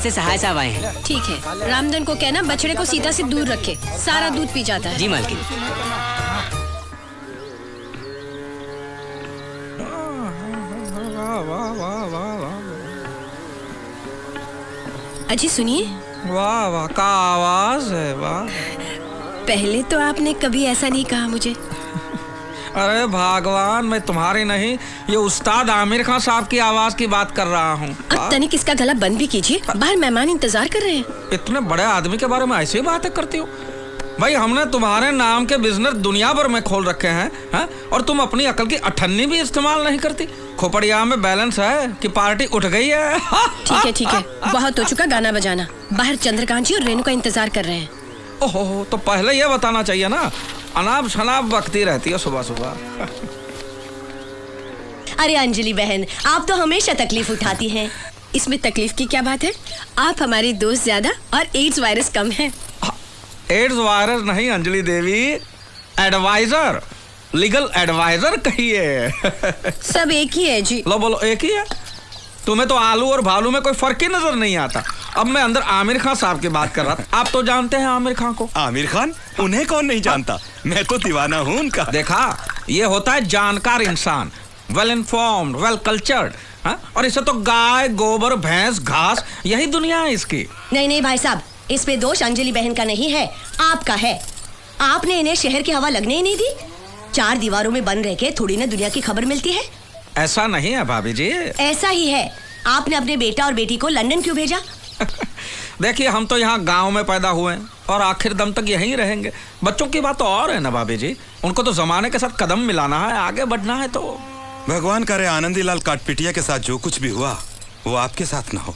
से सहाय साहब आए हैं। ठीक है, रामधन को कहना बछड़े को सीता से दूर रखे, सारा दूध पी जाता है। जी मालकिन। अजी सुनिए। वाह वाह, का आवाज है, वाह। पहले तो आपने कभी ऐसा नहीं कहा मुझे। अरे भगवान, मैं तुम्हारी नहीं, ये उस्ताद आमिर खान साहब की आवाज की बात कर रहा हूँ। अब तनिक इसका गला बंद भी कीजिए, बाहर मेहमान इंतजार कर रहे हैं। इतने बड़े आदमी के बारे में ऐसी बातें करती हो? भाई हमने तुम्हारे नाम के बिजनेस दुनिया भर में खोल रखे हैं, है? और तुम अपनी अकल की अठन्नी भी इस्तेमाल नहीं करती। खोपड़िया में बैलेंस है कि पार्टी उठ गई है? ठीक है, बहुत हो चुका गाना बजाना। बाहर चंद्रकांत जी और रेणु का इंतजार कर रहे हैं। ओहो, तो पहले ये बताना चाहिए ना, अनाप शनाप बकती रहती है सुबह सुबह। अरे अंजलि बहन, आप तो हमेशा तकलीफ उठाती हैं। इसमें तकलीफ की क्या बात है? आप हमारी दोस्त ज्यादा और एड्स वायरस कम है। एड्स वायरस नहीं अंजलि देवी, एडवाइजर, लीगल एडवाइजर कहिए। सब एक ही है जी। लो बोलो, एक ही है? तुम्हें तो आलू और भालू में कोई फर्क ही नजर नहीं आता। अब मैं अंदर आमिर खान साहब की बात कर रहा था। आप तो जानते हैं आमिर खान को। आमिर खान? उन्हें कौन नहीं जानता, मैं तो दीवाना हूँ उनका। देखा, ये होता है जानकार इंसान, वेल इन्फॉर्म्ड, वेल कल्चर्ड। और इसे तो गाय, गोबर, भैंस, घास, यही दुनिया है इसकी। नहीं भाई साहब, इस पे दोष अंजलि बहन का नहीं है, आपका है। आपने इन्हें शहर की हवा लगने ही नहीं दी। 4 दीवारों में बंद रह के थोड़ी ना दुनिया की खबर मिलती है। ऐसा नहीं है भाभी जी। ऐसा ही है। आपने अपने बेटा और बेटी को लंदन क्यों भेजा? देखिए, हम तो यहाँ गांव में पैदा हुए हैं और आखिर दम तक यहीं रहेंगे। बच्चों की बात तो और है ना भाभी जी, उनको तो जमाने के साथ कदम मिलाना है, आगे बढ़ना है। तो भगवान करे आनंदीलाल काटपिटिया के साथ जो कुछ भी हुआ वो आपके साथ ना हो।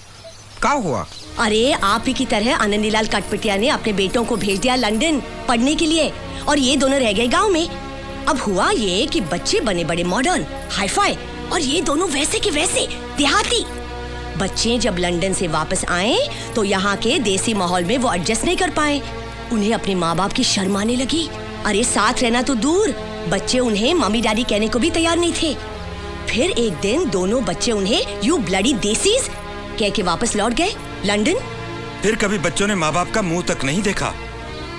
क्या हुआ? अरे आप ही की तरह आनंदीलाल काटपिटिया ने अपने बेटों को भेज दिया लंदन पढ़ने के लिए, और ये दोनों रह गए गाँव में। अब हुआ ये कि बच्चे बने बड़े मॉडर्न, हाईफाई, और ये दोनों वैसे के वैसे देहाती। बच्चे जब लंदन से वापस आए तो यहाँ के देसी माहौल में वो एडजस्ट नहीं कर पाए। उन्हें अपने माँ बाप की शर्म आने लगी। अरे साथ रहना तो दूर, बच्चे उन्हें मम्मी डैडी कहने को भी तैयार नहीं थे। फिर एक दिन दोनों बच्चे उन्हें यू ब्लडी देसीज कह के वापस लौट गए लंदन। फिर कभी बच्चों ने माँ बाप का मुंह तक नहीं देखा,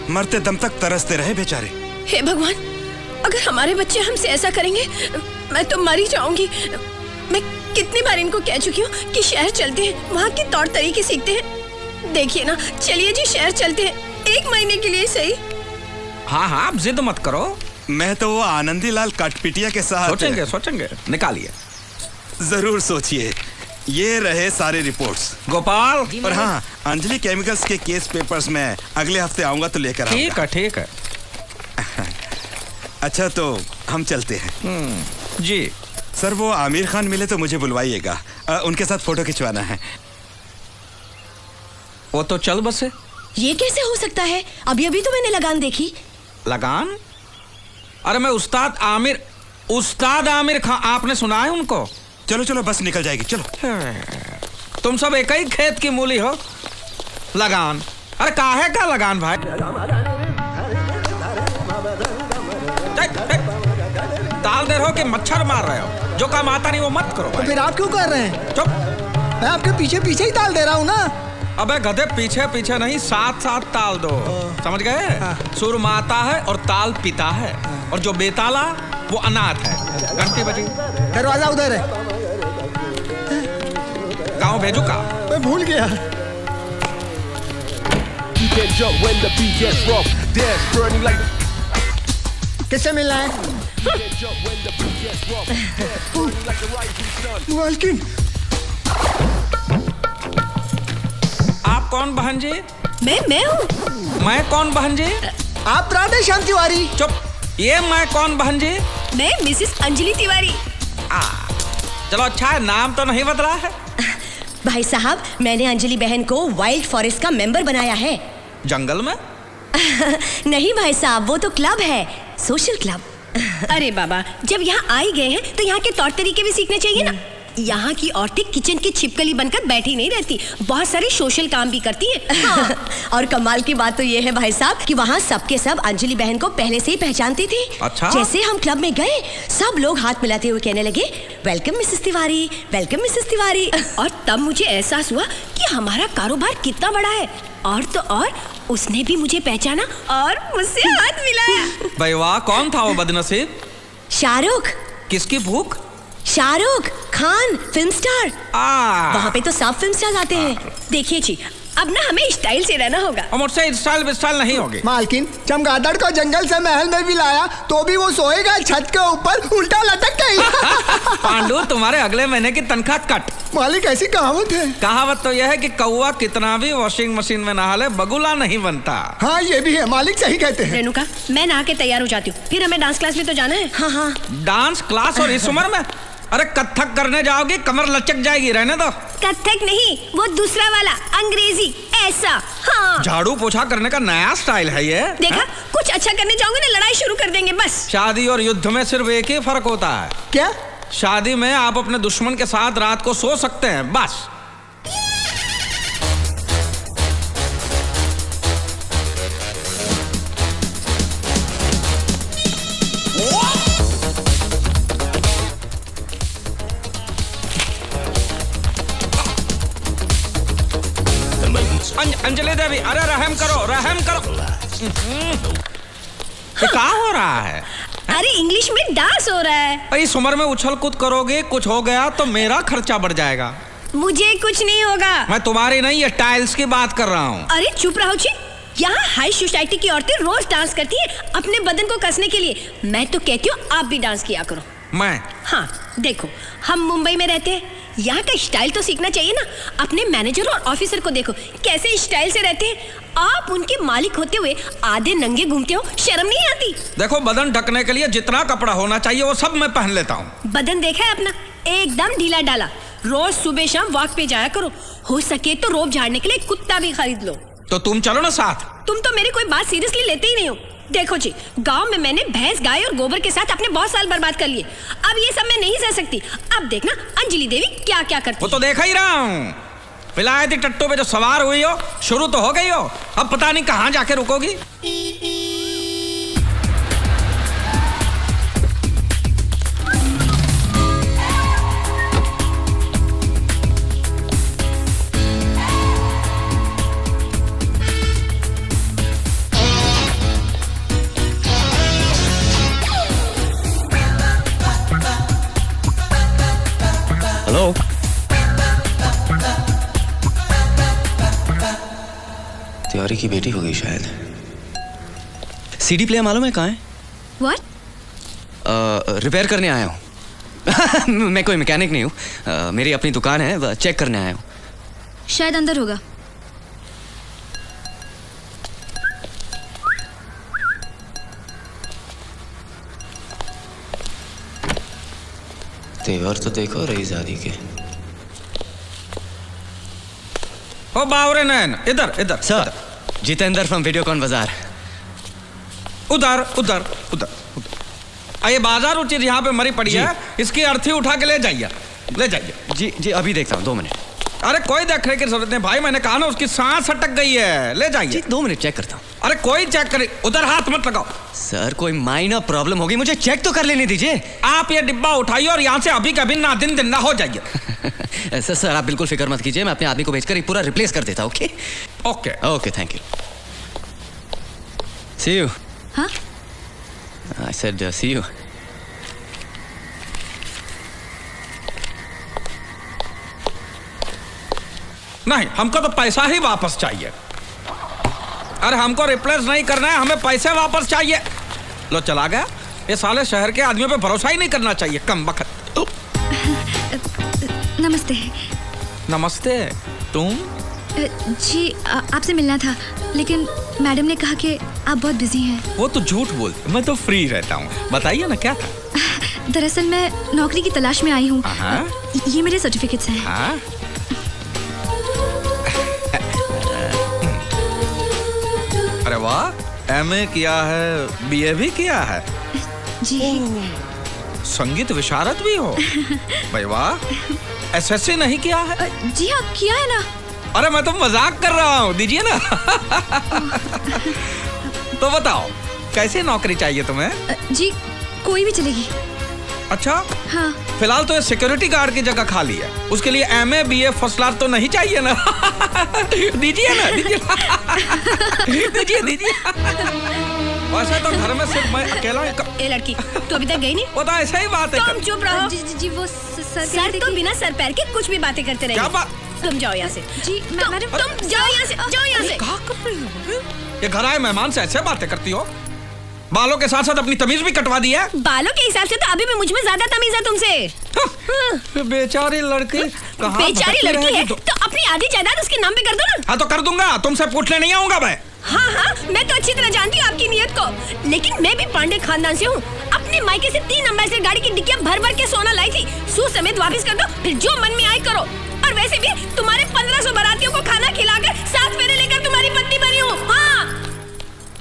मरते दम तक तरसते रहे बेचारे। हे भगवान, अगर हमारे बच्चे हमसे ऐसा करेंगे मैं तो मर ही जाऊंगी। मैं कितनी बार इनको कह चुकी हूँ कि शहर चलते हैं, वहाँ के तौर तरीके सीखते हैं। देखिए ना, चलिए जी शहर चलते हैं, 1 महीने के लिए सही। हाँ, आप जिद मत करो। मैं तो वो आनंदीलाल काटपिटिया के साथ सोचेंगे, निकालिए। जरूर सोचिए। ये रहे सारे रिपोर्ट्स गोपाल। और हाँ, अंजलि केमिकल्स के केस पेपर्स में अगले हफ्ते आऊंगा तो लेकर आऊंगा। ठीक है। अच्छा, तो हम चलते हैं। जी सर, वो आमिर खान मिले तो मुझे बुलवाइएगा, उनके साथ फोटो खिंचवाना है। वो तो चल बसे। ये कैसे हो सकता है? अभी तो मैंने लगान देखी। लगान? अरे मैं उस्ताद आमिर खान, आपने सुना है उनको? चलो बस निकल जाएगी, चलो। तुम सब एक ही खेत की मूली हो। लगान? अरे काहे का लगान भाई? ताल दे रहे हो कि मच्छर मार रहे हो? जो काम आता नहीं वो मत करो। तो फिर आप क्यों कर रहे हैं? चुप। मैं आपके पीछे पीछे ही ताल दे रहा हूँ ना। अबे गधे, पीछे पीछे नहीं, साथ साथ ताल दो। समझ गए? सुर माता है और ताल पिता है, और जो बेताला वो अनाथ है। घंटी बजी। दरवाजा उधर है। गाँव भेजू का? मैं भूल गया। किससे मिलना है? मालकिन। आप कौन बहन जी? मैं हूँ। मैं कौन बहन जी? आप राधे श्याम तिवारी। चुप। ये मैं कौन बहन जी? मैं मिसेस अंजलि तिवारी। चलो अच्छा है, नाम तो नहीं बदला है। भाई साहब, मैंने अंजलि बहन को वाइल्ड फॉरेस्ट का मेंबर बनाया है। जंगल में? नहीं भाई साहब, वो तो क्लब है, सोशल क्लब। अरे बाबा, जब यहाँ आ ही गए हैं तो यहाँ के तौर तरीके भी सीखने चाहिए ना। यहाँ की औरतें किचन की छिपकली बनकर बैठी नहीं रहती, बहुत सारे सोशल काम भी करती हैं। हाँ। और कमाल की बात तो ये है भाई साहब कि वहाँ सबके सब अंजलि बहन को पहले से ही पहचानते थे। अच्छा? जैसे हम क्लब में गए, सब लोग हाथ मिलाते हुए कहने लगे, welcome Mrs Tiwari, welcome Mrs Tiwari. और तब मुझे एहसास हुआ कि हमारा कारोबार कितना बड़ा है। और तो और उसने भी मुझे पहचाना और मुझसे हाथ मिलाया। भाई वाह, कौन था वो बदनसीब? शाहरुख। किसकी भूख? Shahrukh Khan, film star. वहाँ पे तो सब फिल्म स्टार आते हैं। देखिए जी, अब ना हमें स्टाइल से रहना होगा। और मुझसे स्टाइल नहीं होगी। मालकिन, चमगादड़ को जंगल से महल में भी लाया तो भी वो सोएगा छत के ऊपर उल्टा लटक गई। पांडु, तुम्हारे अगले महीने की तनख्वाह कट। मालिक, ऐसी कहावत है। कहावत तो यह है कि कौवा कितना भी वॉशिंग मशीन में नहा ले, बगुला नहीं बनता। हाँ, ये भी है, मालिक सही कहते हैं। रेणुका, मैं नहा के तैयार हो जाती हूँ, फिर हमें डांस क्लास भी तो जाना है। हाँ हाँ। डांस क्लास और इस उम्र में? अरे कथक करने जाओगी, कमर लचक जाएगी, रहने दो। कथक नहीं, वो दूसरा वाला अंग्रेजी ऐसा। हाँ। झाड़ू पोछा करने का नया स्टाइल है ये। देखा, कुछ अच्छा करने जाओगे ना लड़ाई शुरू कर देंगे बस। शादी और युद्ध में सिर्फ एक ही फर्क होता है। क्या? शादी में आप अपने दुश्मन के साथ रात को सो सकते हैं, बस। अंजलि देवी, अरे रहम करो, रहम करो। ये क्या हो रहा है? अरे इंग्लिश में डांस हो रहा है। इस उम्र में उछल कूद करोगे, कुछ हो गया तो मेरा खर्चा बढ़ जाएगा। मुझे कुछ नहीं होगा। मैं तुम्हारी नहीं, ये टाइल्स की बात कर रहा हूँ। अरे चुप रहो जी, यहाँ हाई सोसाइटी की औरतें रोज डांस करती है अपने बदन को कसने के लिए। मैं तो कहती हूँ आप भी डांस किया करो। मैं? हाँ देखो, हम मुंबई में रहते हैं, यहाँ का स्टाइल तो सीखना चाहिए ना। अपने मैनेजर और ऑफिसर को देखो कैसे स्टाइल से रहते हैं। आप उनके मालिक होते हुए आधे नंगे घूमते हो, शर्म नहीं आती? देखो, बदन ढकने के लिए जितना कपड़ा होना चाहिए वो सब मैं पहन लेता हूँ। बदन देखा है अपना, एकदम ढीला डाला। रोज सुबह शाम वॉक पे जाया करो, हो सके तो रोब झाड़ने के लिए कुत्ता भी खरीद लो। तो तुम चलो ना साथ। तुम तो मेरी कोई बात सीरियसली लेते ही नहीं हो। देखो जी, गांव में मैंने भैंस, गाय और गोबर के साथ अपने बहुत साल बर्बाद कर लिए। अब ये सब मैं नहीं सह सकती। अब देखना अंजलि देवी क्या क्या करती। वो तो देखा ही रहा हूँ। विलायती टट्टू पे जो सवार हुई हो, शुरू तो हो गई हो, अब पता नहीं कहाँ जाके रुकोगी। हेलो, तिवारी की बेटी होगी शायद। सीडी प्लेयर मालूम है कहाँ है? What? रिपेयर करने आया हूँ। मैं कोई मैकेनिक नहीं हूँ, मेरी अपनी दुकान है, चेक करने आया हूँ। शायद अंदर होगा। तेवर तो देखो रईजादी के। ओ बावरे नैन, इधर इधर सर, जितेंद्र फ्रॉम वीडियोकॉन बाजार। उधर उधर उधर उधर। ये बाजार उचित यहाँ पे मरी पड़ी है, इसकी अर्थी उठा के ले जाइए, ले जाइए। जी जी, अभी देखता हूँ, 2 मिनट। अरे कोई देखने की जरूरत नहीं भाई, मैंने कहा ना उसकी सांस अटक गई है, ले जाइए। जी 2 मिनट चेक करता हूँ। अरे कोई चेक करे, उधर हाथ मत लगाओ। सर, कोई माइनर प्रॉब्लम होगी, मुझे चेक तो कर लेने दीजिए। आप ये डिब्बा उठाइए और यहाँ से अभी कभी ना दिन हो जाइए। सर आप बिल्कुल फिक्र मत कीजिए, मैं अपने आदमी को भेजकर ये पूरा रिप्लेस कर देता हूँ। Okay okay okay, thank you. See you. हाँ? I said see you. नहीं, हमको तो पैसा ही वापस चाहिए। अरे हमको रिप्लेस नहीं करना है, हमें पैसे वापस चाहिए। लो चला गया। ये साले शहर के आदमियों पे भरोसा ही नहीं करना चाहिए, कम बखत। नमस्ते। नमस्ते। तुम? जी आपसे मिलना था, लेकिन मैडम ने कहा कि आप बहुत बिजी हैं। वो तो झूठ बोलते, मैं तो फ्री रहता हूँ। बताइए ना क्या था? दरअसल मैं नौकरी की तलाश में आई हूँ। हाँ? ये मेरे सर्टिफिकेट्स हैं। हाँ? अरे वाह, एमए किया है, बीए भी किया है। जी। संगीत विशारद भी हो। भाई वाह, एसएससी नहीं किया है? जी हाँ, किया है ना। अरे मैं तो मजाक कर रहा हूँ, दीजिए ना। तो बताओ, कैसी नौकरी चाहिए तुम्हें? जी कोई भी चलेगी। अच्छा, हाँ। फिलहाल तो ये सिक्योरिटी गार्ड की जगह खाली है, उसके लिए MA BA फर्स्ट क्लास तो नहीं चाहिए ना? दीजिए ना, दीजिए। वैसे तो घर में सिर्फ मैं अकेला ए लड़की, तू अभी तक गई नहीं? वो तो ऐसा ही बात है। तुम चुप रहो। जी वो सर सर तो बिना सर पैर के कुछ भी बातें करते क्या रहेंगे। बात? तुम जाओ यहाँ से। जी मैडम, तुम जाओ यहाँ से, जाओ यहाँ से। क्या कर रही हो? ये घर आए मेहमान से ऐसे बातें करती हो? बालों के साथ साथ अपनी तमीज भी कटवा दी है। बालों के हिसाब से तो अभी भी मुझ में ज्यादा तमीज है तुमसे। बेचारी लड़की, कहाँ बेचारी भटकी लड़की है रहेगी तो अपनी आधी जायदाद उसके नाम पे कर दो ना। हाँ तो कर दूंगा, तुमसे पूछने नहीं आऊंगा मैं। हाँ, मैं तो अच्छी तरह जानती हूँ आपकी नीयत को, लेकिन मैं भी पांडे खानदान से हूँ। अपने मायके से 3 एम्बेसडर गाड़ी की डिक्कियाँ भर भर के सोना लाई थी। सूद समेत वापस कर दो, फिर जो मन में आए करो। और वैसे भी तुम्हारे 1500 बारातियों को खाना खिलाकर 7 फेरे लेकर तुम्हारी पत्नी बनी हूँ। हाँ।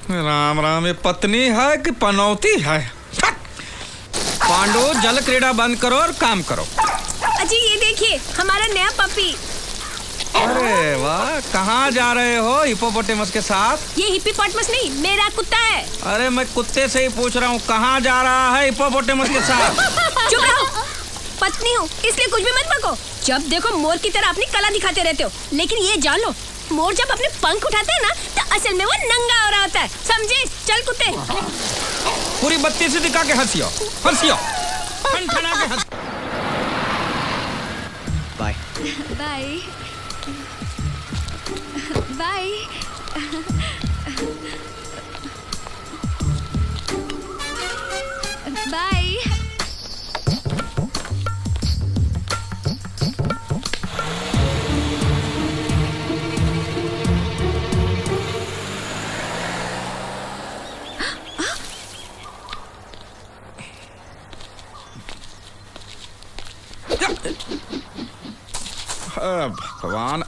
राम राम, ये पत्नी है कि पनौती है? पांडु, जल क्रीड़ा बंद करो और काम करो। अजी ये देखिए हमारा नया पपी। अरे वाह, कहाँ जा रहे हो हिप्पोपोटेमस के साथ? ये हिप्पोपोटेमस नहीं, मेरा कुत्ता है। अरे मैं कुत्ते से ही पूछ रहा हूँ, कहाँ जा रहा है हिप्पोपोटेमस के साथ? चुप रहो, पत्नी हूँ इसलिए कुछ भी मत बको। जब देखो मोर की तरह अपनी कला दिखाते रहते हो, लेकिन ये जान लो मोर जब अपने पंख उठाता है ना तो असल में वो नंगा हो रहा होता है, समझे? चल कुत्ते। पूरी बत्ती से दिखा के हंसियो, ठनठना के हंस। बाय। Bye bye. बाय। भगवान,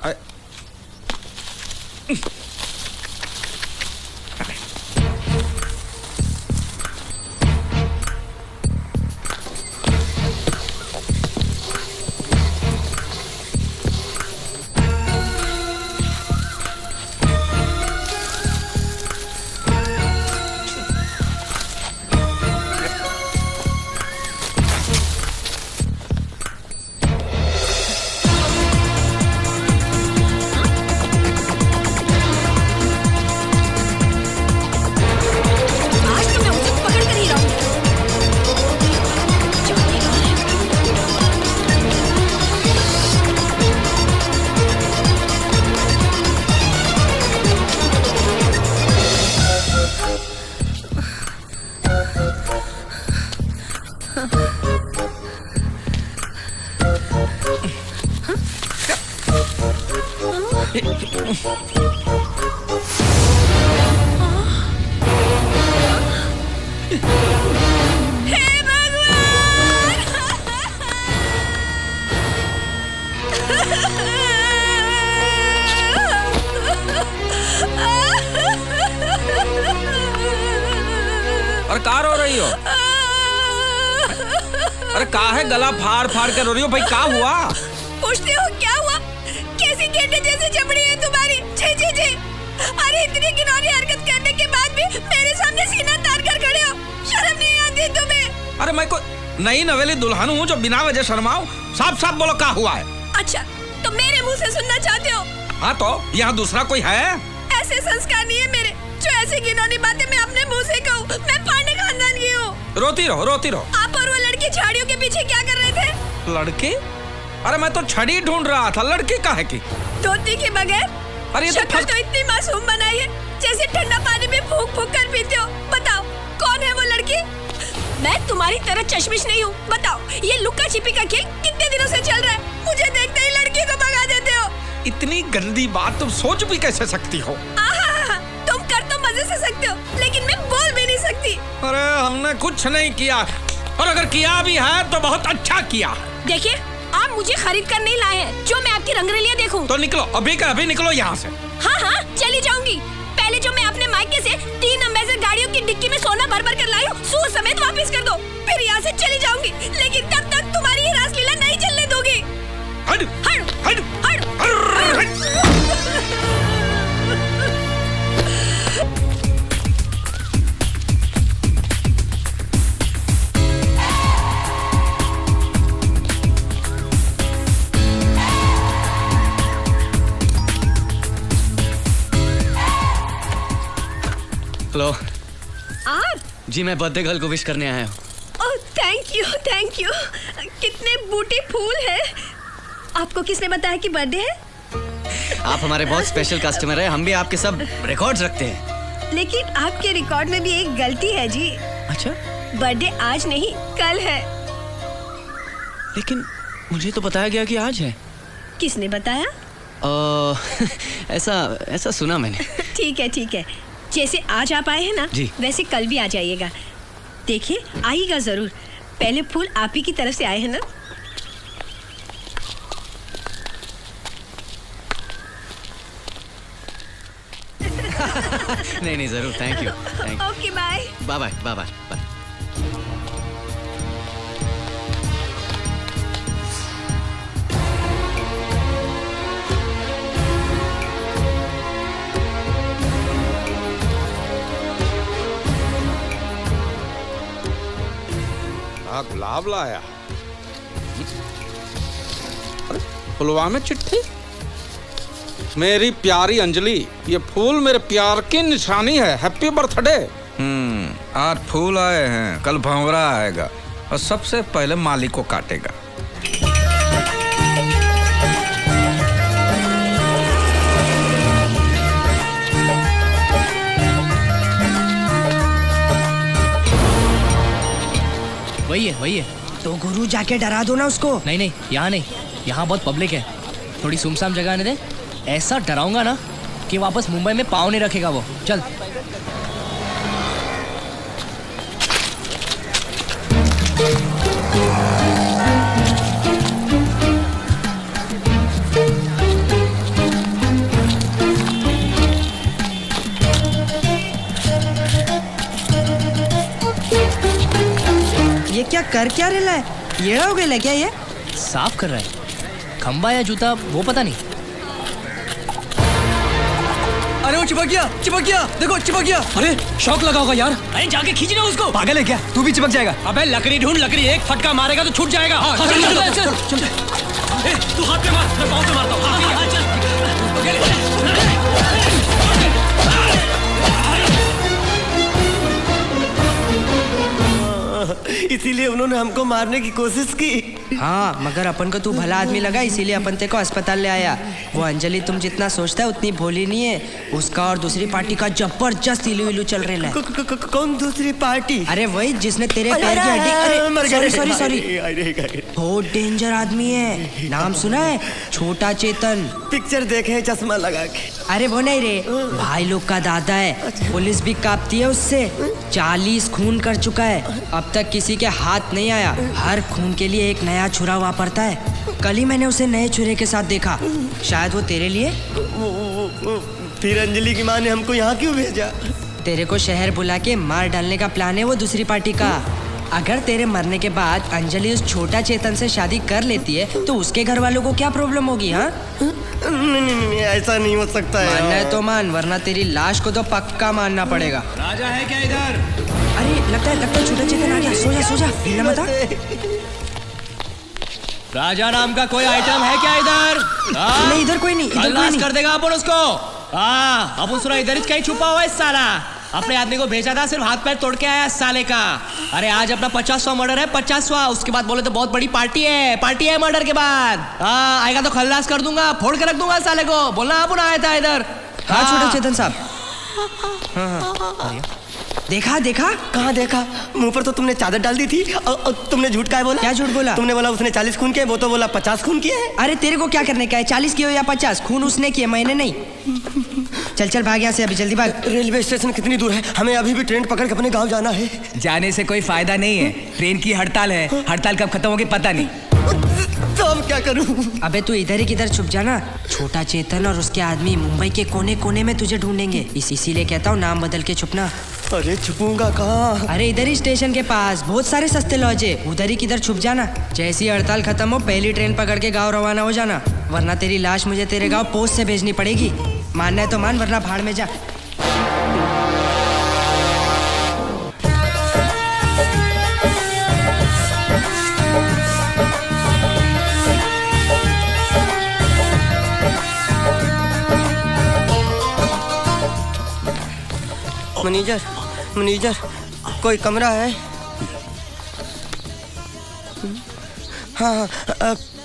और कहाँ रो रही हो? अरे कहाँ है गला फाड़ फाड़ के रो रही हो भाई, क्या हुआ? पूछते हो क्या हुआ? कैसी गेंडे जैसी चमड़ी है तुम्हारी। छी छी छी। अरे इतनी घिनौनी हरकत करने के बाद भी मेरे सामने सीना तान कर खड़े हो, शर्म नहीं आती तुम्हें? अरे मैं कोई नई नवेली दुल्हन हूँ जो बिना वजह शर्माऊं? साफ साफ बोलो क्या हुआ है? अच्छा तो मेरे मुंह से सुनना चाहते हो? हाँ तो यहाँ दूसरा कोई है? ऐसे संस्कार नहीं है मेरे जो ऐसी घिनौनी बातें मैं अपने मुंह से कहूँ। मैं पांडे खानदान की हूँ। रोती रहो रोती रहो। आप और वो लड़की झाड़ियों के पीछे क्या कर रहे थे? लड़की? अरे मैं तो छड़ी ढूंढ रहा था, लड़की कहाँ है की? धोती के बगैर? अरे शक्ल तो इतनी मासूम बनाई है जैसे ठंडा पानी में फूंक फूंक कर पीते हो। बताओ कौन है वो लड़की? मैं तुम्हारी तरह चश्मिश नहीं हूँ। बताओ ये लुक्का छिपी का खेल कितने दिनों से चल रहा है? मुझे देखते ही लड़की को भगा देते हो। इतनी गंदी बात तुम सोच भी कैसे सकती हो? तुम कर तो मजे से सकते हो, लेकिन मैं बोल भी नहीं सकती। अरे हमने कुछ नहीं किया, और अगर किया भी है तो बहुत अच्छा किया। देखिए आप मुझे खरीद कर नहीं लाए हैं जो मैं आपकी रंगरेलियां देखूं। तो निकलो, अभी का अभी निकलो यहाँ से। हाँ चली जाऊंगी। पहले जो मैं अपने मायके से 3 एम्बेसडर गाड़ियों की डिक्की में सोना भर भर कर लाई हूँ, सूद समेत वापस कर दो, फिर यहाँ से चली जाऊंगी। लेकिन तब तक तुम्हारी ये रासलीला नहीं चलने दोगी। हट हट हट हट हेलो आप? जी, मैं बर्थडे गर्ल को विश करने आया हूँ। Oh thank you. कितने बूटे फूल हैं। आपको किसने बताया कि बर्थडे है? आप हमारे बहुत स्पेशल कस्टमर हैं, हम भी आपके सब रिकॉर्ड्स रखते हैं। लेकिन आपके रिकॉर्ड में भी एक गलती है जी। अच्छा? बर्थडे आज नहीं कल है। लेकिन मुझे तो बताया गया कि आज है। किसने बताया? ऐसा सुना मैंने। ठीक है। जैसे आज आप आए हैं ना, जी। वैसे कल भी आ जाइएगा। देखिए आइएगा जरूर। पहले फूल आप ही की तरफ से आए हैं ना। नहीं जरूर। Thank you. Okay bye. Bye. गुलाब लाया। अरे फुलवा में चिट्ठी। मेरी प्यारी अंजलि, ये फूल मेरे प्यार की निशानी है। Happy birthday. आज फूल आए हैं, कल भंवरा आएगा और सबसे पहले माली को काटेगा। वही है। तो गुरु जाके डरा दो ना उसको। नहीं, यहाँ नहीं, यहाँ बहुत पब्लिक है। थोड़ी सुमसाम जगह आने दे। ऐसा डराऊंगा ना कि वापस मुंबई में पाँव नहीं रखेगा वो। चल। ये क्या कर क्या रहा है? ये हो गया क्या? ये साफ कर रहा है। खंबा या जूता वो पता नहीं। अरे वो चिपक गया। देखो चिपक गया। अरे शौक लगा होगा यार। अरे जाके खींचना उसको। पागल है क्या? तू भी चिपक जाएगा। अबे लकड़ी ढूंढ। लकड़ी एक फटका मारेगा तो छूट जाएगा। चल। तू हाथ पे मार, मैं पाँव पे मारता इसीलिए उन्होंने हमको मारने की कोशिश की। हाँ, मगर अपन को तू भला आदमी लगा, इसीलिए अपन ते को अस्पताल ले आया। वो अंजलि तुम जितना सोचता है उतनी भोली नहीं है। उसका और दूसरी पार्टी का जबरदस्त इलू चल रहा है। कौन दूसरी पार्टी? अरे वही जिसने तेरे पैर की हड्डी। सॉरी। बहुत डेंजर आदमी है। नाम सुना है? छोटा चेतन। पिक्चर देखे हैं चश्मा लगा के। अरे वो नहीं रे, भाई लोग का दादा है। पुलिस भी कांपती है उससे। 40 खून कर चुका है, अब तक किसी के हाथ नहीं आया। हर खून के लिए एक नया छुरा वापरता है। कल ही मैंने उसे नए छुरे के साथ देखा। शायद वो तेरे लिए। फिर अंजलि की माँ ने हमको यहाँ क्यों भेजा? तेरे को शहर बुला के मार डालने का प्लान है वो दूसरी पार्टी का। अगर तेरे मरने के बाद अंजलि उस छोटा चेतन से शादी कर लेती है तो उसके घर वालों को क्या प्रॉब्लम होगी? हाँ नहीं, ऐसा नहीं हो सकता है। मानना है तो मान, वरना तेरी लाश को तो पक्का मानना पड़ेगा। राजा है क्या इधर? अरे लगता है छोटा चेतन आ गया। सो जा हिलना मत। राजा नाम का कोई आइटम है क्या इधर? नहीं, इधर कोई नहीं। कर देगा अपन उसको। अपन सुना इधर कहीं छुपा हुआ है साला। अपने आदमी को भेजा था, सिर्फ हाथ पैर तोड़ के आया साले का। अरे आज अपना 50वां मर्डर है। 50वां। उसके बाद बोले तो बहुत बड़ी पार्टी है मर्डर के बाद। आएगा तो खल्लास कर दूंगा, फोड़ के रख दूंगा साले को। बोलना अपन आया था इधर। हाँ छोटा चेतन साहब। हाँ। देखा? कहाँ देखा? मुंह पर तो तुमने चादर डाल दी थी। और तुमने झूठ का बोला? क्या झूठ बोला? तुमने बोला उसने 40 खून किए, वो तो बोला 50 खून किए हैं। अरे तेरे को क्या करने का है? 40 किए या 50? खून उसने किए, मैंने नहीं। चल भाग यहाँ से, अभी जल्दी भाग। रेलवे स्टेशन कितनी दूर है? हमें अभी भी ट्रेन पकड़ के अपने गाँव जाना है। जाने से कोई फायदा नहीं है। ट्रेन की हड़ताल है। हड़ताल कब खत्म होगी पता नहीं। तो अब क्या करूं? अबे तू इधर ही किधर छुप जाना। छोटा चेतन और उसके आदमी मुंबई के कोने कोने में तुझे ढूंढेंगे। इसीलिए कहता हूँ नाम बदल के छुपना। अरे छुपूंगा कहाँ? अरे इधर ही स्टेशन के पास बहुत सारे सस्ते लॉज है, उधर ही किधर छुप जाना। जैसी हड़ताल खत्म हो पहली ट्रेन पकड़ के गाँव रवाना हो जाना, वरना तेरी लाश मुझे तेरे गाँव पोस्ट से भेजनी पड़ेगी। मानना है तो मान, वरना भाड़ में जा। मैनेजर कोई कमरा है? हाँ,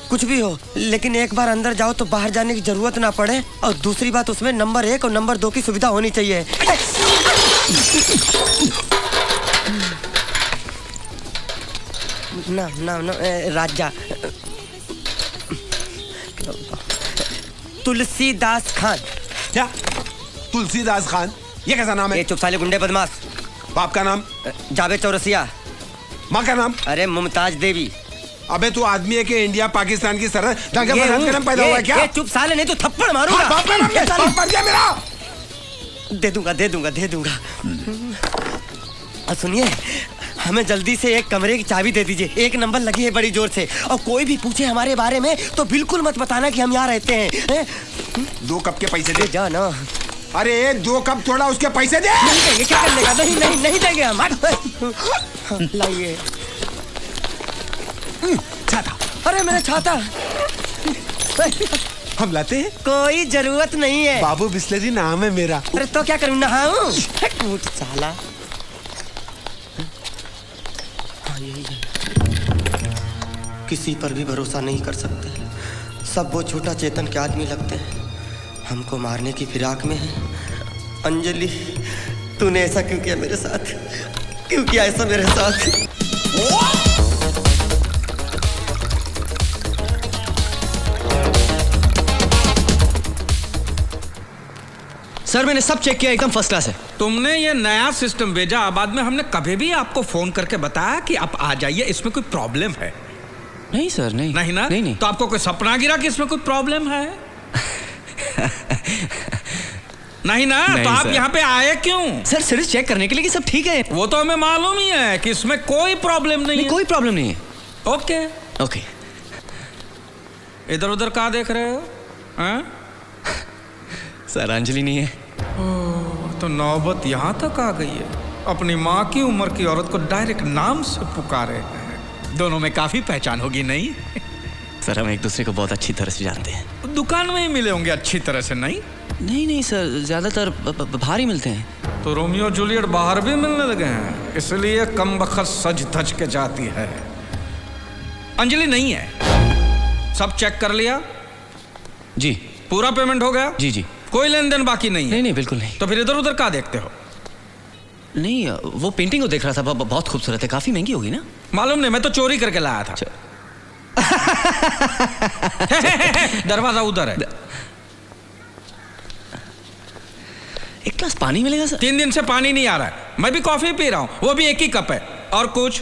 कुछ भी हो, लेकिन एक बार अंदर जाओ तो बाहर जाने की जरूरत ना पड़े। और दूसरी बात, उसमें नंबर 1 और नंबर 2 की सुविधा होनी चाहिए। ना राजा तुलसीदास खान। क्या? तुलसीदास खान? ये कैसा नाम है? ये चुप साले गुंडे बदमाश। बाप का नाम? जावेद चौरसिया। माँ का नाम? अरे मुमताज देवी। अबे तू आदमी है कि इंडिया पाकिस्तान की सरहद जहाँ का नाम पैदा हुआ है क्या? ये चुप साले, नहीं तो थप्पड़ मारूंगा। हाँ, बाप का नाम ले, बाप मर गया मेरा। दे दूंगा। और सुनिए, हमें जल्दी से एक कमरे की चाबी दे दीजिए। 1 नंबर लगी है बड़ी जोर से, और कोई भी पूछे हमारे बारे में तो बिल्कुल मत बताना कि हम यहाँ रहते हैं। 2 कप के पैसे दे। जा ना। अरे 2 कप थोड़ा, उसके पैसे दे। नहीं देंगे, क्या कर लेगा? नहीं देंगे हम। लाइए छाता। अरे मेरा छाता। हम लाते हैं। कोई जरूरत नहीं है। बाबू बिस्लरी नाम है मेरा। अरे तो क्या करूँ, नहाऊं? साला। किसी पर भी भरोसा नहीं कर सकते। सब वो छोटा चेतन के आदमी लगते हैं। हमको मारने की फिराक में है। अंजलि, तूने ऐसा क्यों किया मेरे साथ? क्यों किया ऐसा मेरे साथ? सर मैंने सब चेक किया, एकदम फर्स्ट क्लास है। तुमने ये नया सिस्टम भेजा, बाद में हमने कभी भी आपको फोन करके बताया कि आप आ जाइए, इसमें कोई प्रॉब्लम है? नहीं सर, नहीं। नहीं ना? नहीं। तो आपको कोई सपना गिरा कि इसमें कोई प्रॉब्लम है? नहीं ना? नहीं, तो आप सर। यहाँ पे आए क्यों? सर सिर्फ चेक करने के लिए कि सब ठीक है। वो तो हमें मालूम ही है कि इसमें कोई प्रॉब्लम नहीं है। कोई प्रॉब्लम नहीं है। ओके। इधर उधर कहाँ देख रहे हो? सर अंजलि नहीं है। तो नौबत यहाँ तक आ गई है। अपनी माँ की उम्र की औरत को डायरेक्ट नाम से पुकारे हैं। दोनों में काफी पहचान होगी, नहीं? सर हम एक दूसरे को बहुत अच्छी तरह से जानते हैं। दुकान में ही मिले होंगे अच्छी तरह से, नहीं? नहीं सर, ज्यादातर बाहर ही मिलते हैं। तो रोमियो जूलियट बाहर भी मिलने लगे हैं, इसलिए कम बखत सज धज के जाती है। अंजलि नहीं है। सब चेक कर लिया? जी। पूरा पेमेंट हो गया? जी। कोई लेन देन बाकी नहीं है? नहीं बिल्कुल नहीं। तो फिर इधर उधर क्या देखते हो? नहीं, वो पेंटिंग को देख रहा था, बहुत खूबसूरत है। काफी महंगी होगी ना? मालूम नहीं, मैं तो चोरी करके लाया था। दरवाजा उधर है। एक ग्लास पानी मिलेगा सर? 3 दिन से पानी नहीं आ रहा है। मैं भी कॉफी पी रहा हूँ, वो भी 1 ही कप है। और कुछ?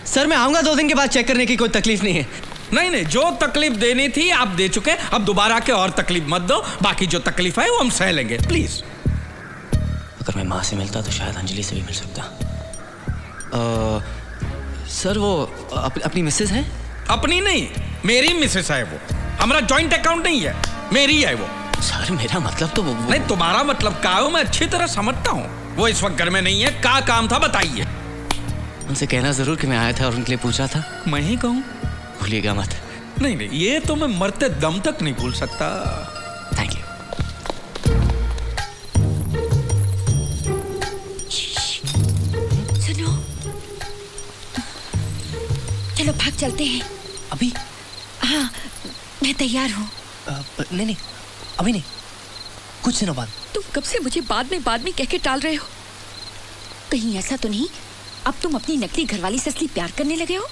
सर मैं आऊंगा 2 दिन के बाद चेक करने की, कोई तकलीफ नहीं है। नहीं, जो तकलीफ देनी थी आप दे चुके। अब दोबारा आके और तकलीफ मत दो। बाकी जो तकलीफ है वो हम सह लेंगे, प्लीज। अगर मैं माँ से मिलता तो शायद अंजलि से भी मिल सकता। सर वो अपनी मिसेज है? अपनी नहीं, मेरी मिसेस है वो। हमारा जॉइंट अकाउंट नहीं है, मेरी है वो। सर मेरा मतलब तो वो नहीं, तुम्हारा मतलब क्या हो मैं अच्छी तरह समझता हूँ। वो इस वक्त घर में नहीं है। क्या काम था बताइए? उनसे कहना जरूर कि मैं आया था और उनके लिए पूछा था। मैं ही कहूँ? भूलिएगा मत। नहीं, ये तो मैं मरते दम तक नहीं भूल सकता। Thank you. सुनो, चलो भाग चलते हैं। अभी? हाँ, मैं तैयार हूँ। नहीं, अभी नहीं, कुछ दिनों बाद। तुम कब से मुझे बाद में कह के टाल रहे हो? कहीं ऐसा तो नहीं अब तुम अपनी नकली घरवाली से असली प्यार करने लगे हो?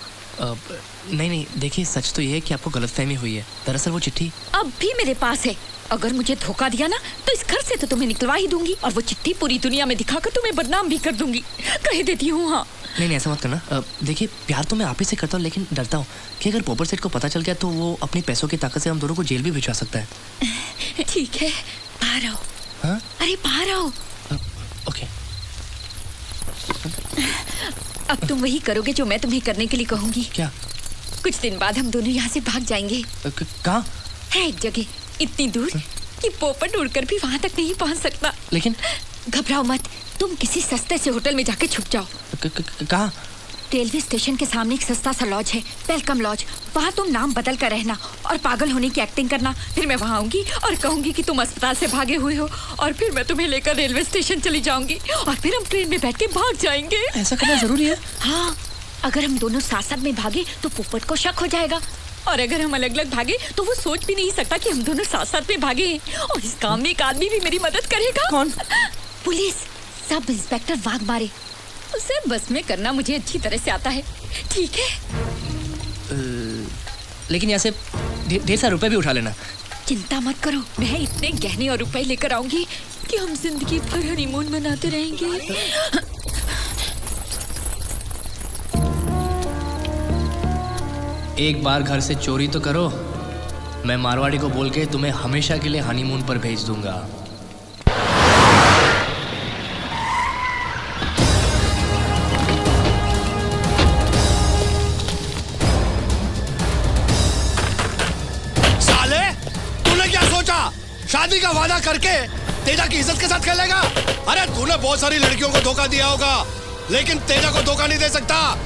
नहीं, देखिए सच तो ये है कि आपको गलतफहमी हुई है। दरअसल वो चिट्ठी अब भी मेरे पास है। अगर मुझे धोखा दिया ना तो इस घर से तो तुम्हें निकलवा ही दूंगी, और वो चिट्ठी पूरी दुनिया में दिखाकर तुम्हें बदनाम भी कर दूंगी। कह देती हूँ। हाँ। नहीं, ऐसा मत करना। देखिए प्यार तो मैं आप ही से करता हूँ, लेकिन डरता हूँ कि अगर पोपर सेठ को पता चल गया तो वो अपने पैसों की ताकत से हम दोनों को जेल भी भिजवा सकता है। ठीक है, बाहर आओ। हाँ? अरे बाहर आओ। ओके। अब तुम वही करोगे जो मैं तुम्हें करने के लिए कहूंगी। क्या? कुछ दिन बाद हम दोनों यहाँ से भाग जाएंगे। कहाँ? है एक जगह इतनी दूर कि पोपट उड़कर भी वहाँ तक नहीं पहुँच सकता। लेकिन घबराओ मत, तुम किसी सस्ते से होटल में जाके छुप जाओ। कहाँ? रेलवे स्टेशन के सामने एक सस्ता सा लॉज है, वेलकम लॉज। वहाँ तुम नाम बदल कर रहना और पागल होने की एक्टिंग करना। फिर मैं वहाँ आऊंगी और कहूंगी कि तुम अस्पताल से भागे हुए हो, और फिर मैं तुम्हें लेकर रेलवे स्टेशन चली जाऊंगी और फिर हम ट्रेन में बैठ के भाग जाएंगे। ऐसा करना जरूरी है? हाँ, अगर हम दोनों साथ साथ में भागे तो पोपट को शक हो जाएगा, और अगर हम अलग अलग भागे तो वो सोच भी नहीं सकता कि हम दोनों साथ साथ में भागे हैं। और इस काम में एक आदमी भी मेरी मदद करेगा। कौन? Police sub inspector Waghmare. उसे बस में करना मुझे अच्छी तरह से आता है, ठीक है? लेकिन यहाँ से ढेर सारे रुपए भी उठा लेना। चिंता मत करो, मैं इतने गहने और रुपए लेकर आऊंगी कि हम जिंदगी भर हनीमून मनाते रहेंगे। एक बार घर से चोरी तो करो, मैं मारवाड़ी को बोल के तुम्हें हमेशा के लिए हनीमून पर भेज दूंगा। साले, तूने क्या सोचा? शादी का वादा करके तेजा की इज्जत के साथ खेलेगा? अरे तूने बहुत सारी लड़कियों को धोखा दिया होगा, लेकिन तेजा को धोखा नहीं दे सकता।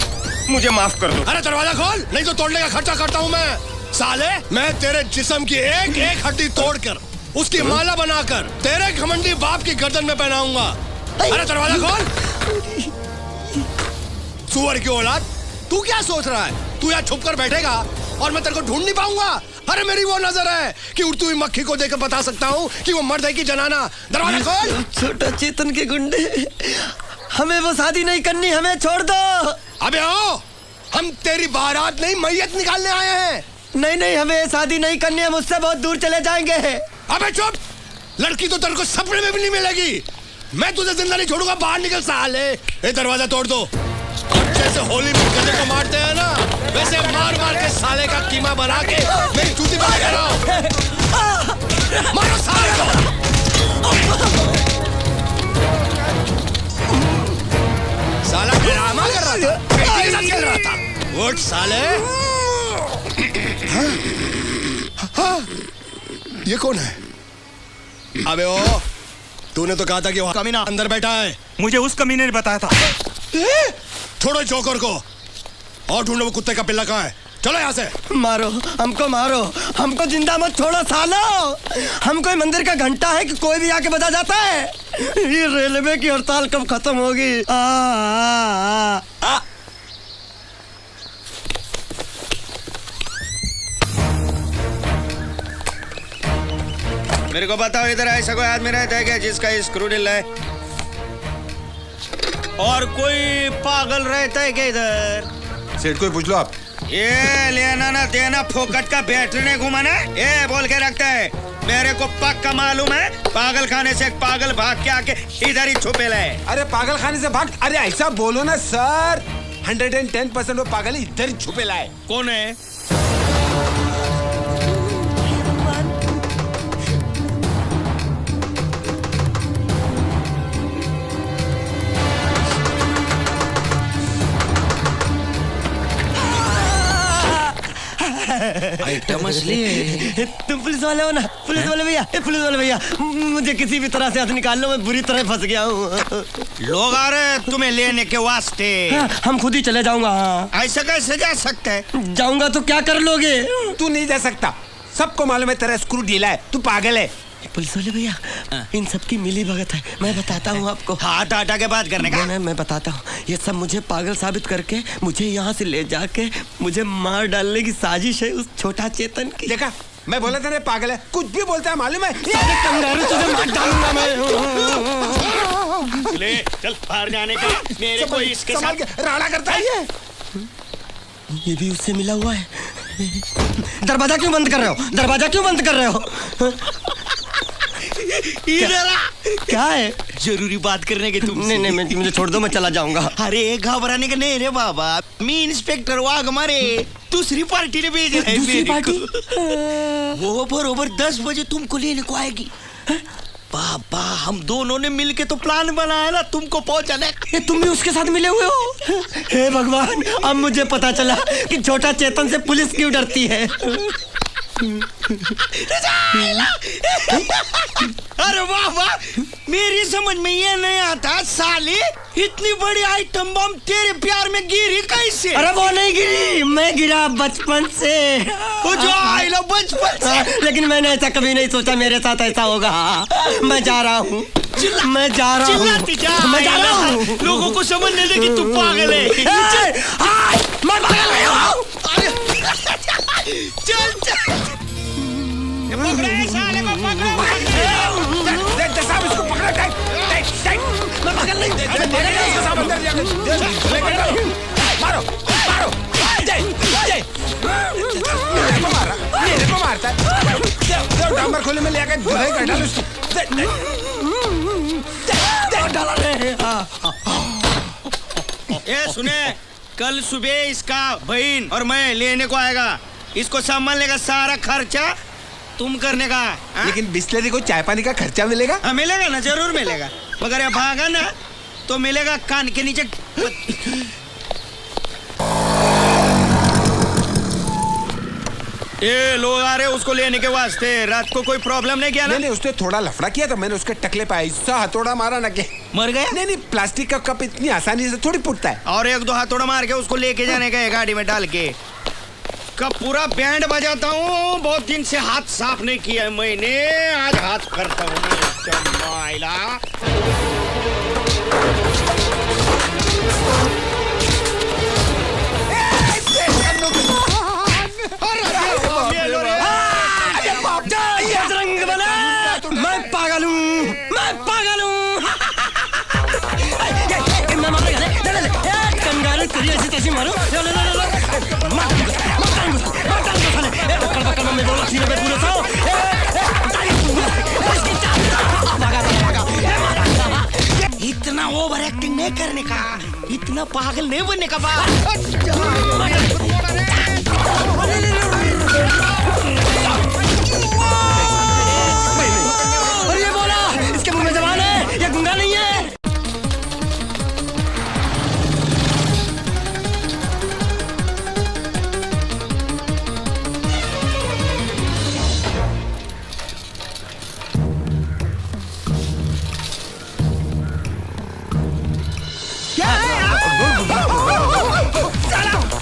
मुझे माफ कर दो। अरे दरवाजा खोल, नहीं तो तोड़ने का खर्चा करता हूँ मैं। साले, मैं तेरे जिस्म की एक एक हड्डी तोड़कर उसकी माला बनाकर तेरे घमंडी बाप की गर्दन में पहनाऊंगा। अरे दरवाजा खोल। सुअर की औलाद, तू क्या सोच रहा है? तू यहाँ छुप कर बैठेगा और मैं तेरे को ढूंढ नहीं पाऊंगा? अरे मेरी वो नजर है कि उड़ती हुई मक्खी को देखकर बता सकता हूँ कि वो मर्द है कि जनाना। दरवाजा खोल। छोटा चेतन के गुंडे, हमें वो शादी नहीं करनी, हमें छोड़ दो। अबे आओ, हम तेरी बारात नहीं मैयत निकालने आए हैं। नहीं नहीं, हमें शादी नहीं करनी है, मुझसे बहुत दूर चले जाएंगे। अबे चुप, लड़की तो तेरे को सपने में भी नहीं मिलेगी। मैं तुझे जिंदा नहीं छोड़ूंगा, बाहर निकल साले। ये दरवाजा तोड़ दो। और जैसे होली में गधे को मारते हैं ना, वैसे मार मार के साले का कीमा बना के मेरी जूती पे लेकर आओ। मारो साले को। साला ड्रामा कर रहा था, कैदी के साथ खेल रहा था। उठ साले। हाँ, ये कौन है? अबे ओ, तूने तो कहा था कि वो कमीना अंदर बैठा है। मुझे उस कमीने ने बताया था। छोड़ो जोकर को और ढूंढो वो कुत्ते का पिल्ला कहाँ है। चलो यहाँ से। मारो हमको, मारो हमको, जिंदा मत छोड़ो सालो। हम कोई मंदिर का घंटा है कि कोई भी आके बजा जाता है? ये रेलवे की हड़ताल कब खत्म होगी? मेरे को बताओ, इधर ऐसा कोई आदमी रहता है क्या जिसका स्क्रू ढीला है? और कोई पागल रहता है क्या इधर? सेठ को पूछ लो आप। ये लेना ना देना फोकट का बैटरी ने घुमाना, ये बोल के रखता है। मेरे को पक्का मालूम है, पागल खाने से एक पागल भाग के आके इधर ही छुपे ले। अरे पागल खाने से भाग? अरे ऐसा बोलो ना सर। 110% वो पागल इधर ही छुपे लाए। कौन है? आइटम असली है। तुम पुलिस वाले हो ना? पुलिस वाले भैया, पुलिस वाले भैया, मुझे किसी भी तरह से हाथ निकाल लो, मैं बुरी तरह फंस गया हूँ। लोग आ रहे हैं तुम्हें लेने के वास्ते। हम खुद ही चले जाऊंगा। ऐसा कैसे जा सकते है? जाऊंगा तो क्या कर लोगे? तू नहीं जा सकता, सबको मालूम है तेरा स्क्रू ढीला है, तू पागल है। पुलिस वाले भैया, इन सब की मिली भगत है, मैं बताता हूँ आपको। हाथ हटा के बात करने का? मैं बताता हूँ। ये सब मुझे पागल साबित करके मुझे यहाँ से ले जाके मुझे मार डालने की साजिश है उस छोटा चेतन की। देखा, मैं बोला था ना पागल है, कुछ भी बोलता है मालूम है। तुझे मार डालूंगा मैं। ले चल बाहर जाने का। मेरे को इसके साथ राड़ा करता है ये भी उससे मिला हुआ है। दरवाजा क्यों बंद कर रहे हो? दरवाजा क्यों बंद कर रहे हो? क्या है? जरूरी बात करने के तुमसे। नहीं, मुझे छोड़ दो, मैं चला जाऊंगा। अरे घबराने का नहीं रे बाबा, मैं इंस्पेक्टर वाघ मारे दूसरी पार्टी ने भेजा है। दूसरी पार्टी? वो बरोबर 10 बजे तुमको लेने को आएगी। बाबा, हम दोनों ने मिलके तो प्लान बनाया ना तुमको पहुंचाने। ये तुम भी उसके साथ मिले हुए हो? हे भगवान, अब मुझे पता चला कि छोटा चेतन से पुलिस क्यों डरती है। अरे वाह वाह, मेरी समझ में ये नहीं आता साले, इतनी बड़ी आइटम बम तेरे प्यार में गिरी कैसे? अरे वो नहीं गिरी, मैं गिरा बचपन से। वो जो आई लो बचपन से। लेकिन मैंने ऐसा कभी नहीं सोचा मेरे साथ ऐसा होगा। मैं जा रहा हूँ, मैं जा रहा हूँ, मैं जा रहा हूँ। लोगों को समझने दे कि तू पागल है। मैं पागल नहीं हूँ। चल चल, पकड़े साले को, पकड़ो। साहब इसको पकड़ा, मैं पागल नहीं, मारो मारो, मेरे को मारता है। डांबर खोले में ले आकर धुलाई कर डाल उसको। ये सुने, कल सुबह इसका बहन और मैं लेने को आएगा। इसको संभालने का सारा खर्चा तुम करने का। लेकिन बिस्लेरी को चाय पानी का खर्चा मिलेगा? हाँ मिलेगा ना, जरूर मिलेगा। मगर ये भागा ना तो मिलेगा कान के नीचे। ये लोग आ रहे उसको लेने के वास्ते। रात को कोई प्रॉब्लम नहीं किया ना? नहीं, उसने थोड़ा लफड़ा किया तो मैंने उसके टकले पे ऐसा हथौड़ा मारा ना कि मर गया। नहीं, प्लास्टिक का कप इतनी आसानी से थोड़ी फूटता है। और एक दो हथौड़ा मार के उसको लेके जाने का है गाड़ी में डाल के। कब पूरा बैंड बजाता हूँ। बहुत दिन से हाथ साफ नहीं किया मैंने, आज हाथ करता हूँ। मैं पागल हूँ, मैं पागल हूँ। मैं मारूंगा, ले कंगारू तेरी ऐसी तैसी मारूं। इतना ओवर एक्टिंग नहीं करने का, इतना पागल नहीं बनने का। और ये बोला, इसके मुंह में जबान है, ये गुंगा नहीं है।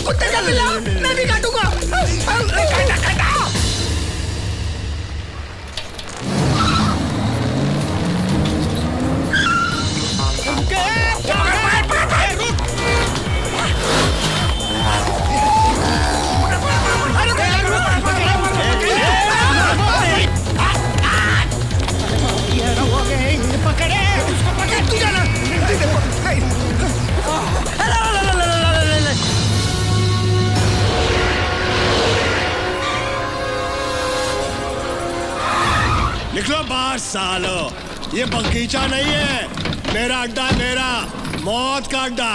कुत्ते का पिल्ला, मैं भी काटूंगा। निकलो बाहर सालो, ये बगीचा नहीं है, मेरा अड्डा, मेरा मौत का अड्डा।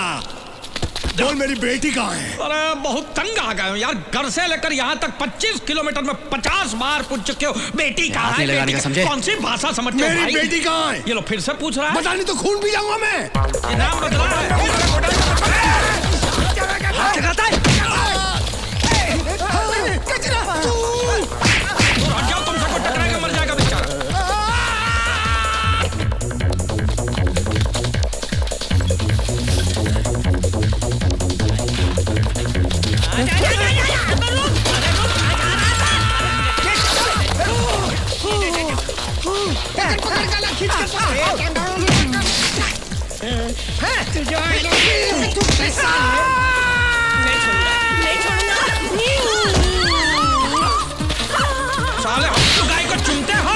बोल मेरी बेटी कहाँ है? अरे बहुत तंग आ गए हो यार, घर से लेकर यहाँ तक 25 किलोमीटर में 50 बार पूछ चुके हो बेटी कहाँ है, लगाने का समझे? कौन सी भाषा समझते हो मेरी भाई? बेटी कहाँ है? ये लो फिर से पूछ रहा है। बता नहीं तो खून पी जाऊंगा मैं। नाम बदला है। तुमसे कोई टकराएगा मर जाएगा बेचारा। साले हम गाय को चुनते हो।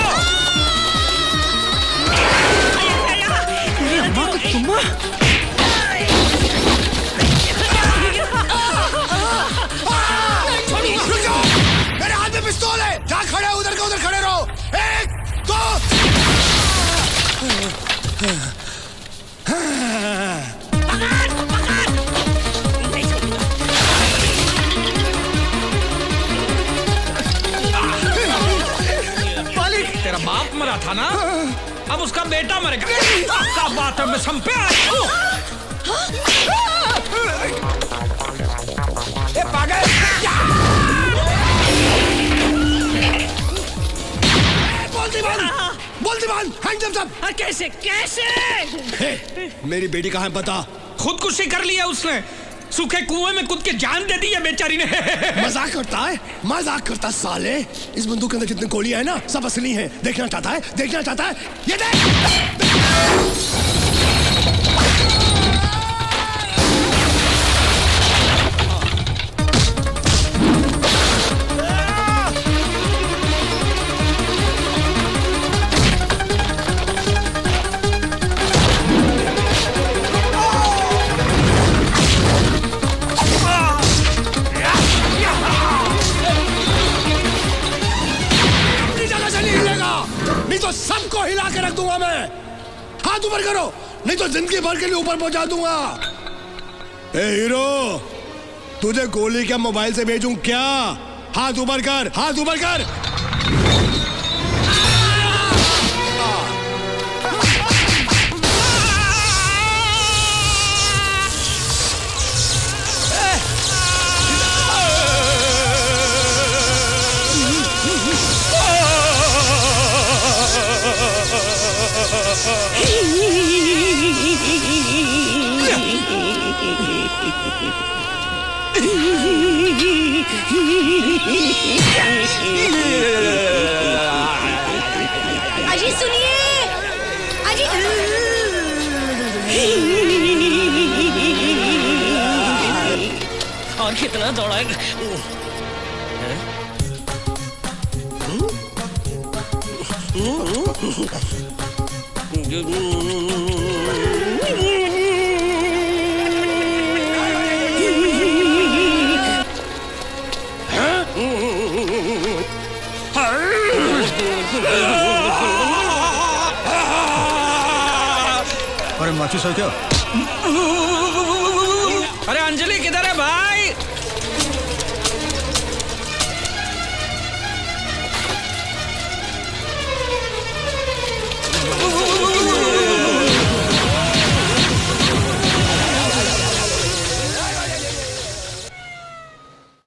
मेरे हाथ में पिस्तौल है, जहाँ खड़े हो उधर के उधर खड़े रहो। एक दो। तेरा बाप मरा था ना, अब उसका बेटा मरेगा। क्या बात है, मैं संपे पागल। बोल दीवान, हैंडसम सब। कैसे कैसे? मेरी बेटी कहाँ है बता। खुदकुशी कर लिया उसने, सूखे कुएं में कूद के जान दे दी है बेचारी ने। मजाक करता है, मजाक करता साले। इस बंदूक के अंदर जितनी गोलियां है ना, सब असली हैं। देखना चाहता है, देखना चाहता है, ये देख। नहीं तो सबको हिला के रख दूंगा मैं। हाथ ऊपर करो, नहीं तो जिंदगी भर के लिए ऊपर पहुंचा दूंगा। ए हीरो, तुझे गोली क्या मोबाइल से भेजूं क्या? हाथ ऊपर कर, हाथ ऊपर कर। अजी सुनिए, अजी और कितना दौड़ाएगा? अरे माचिस है क्या? अरे अंजलि किधर है भाई?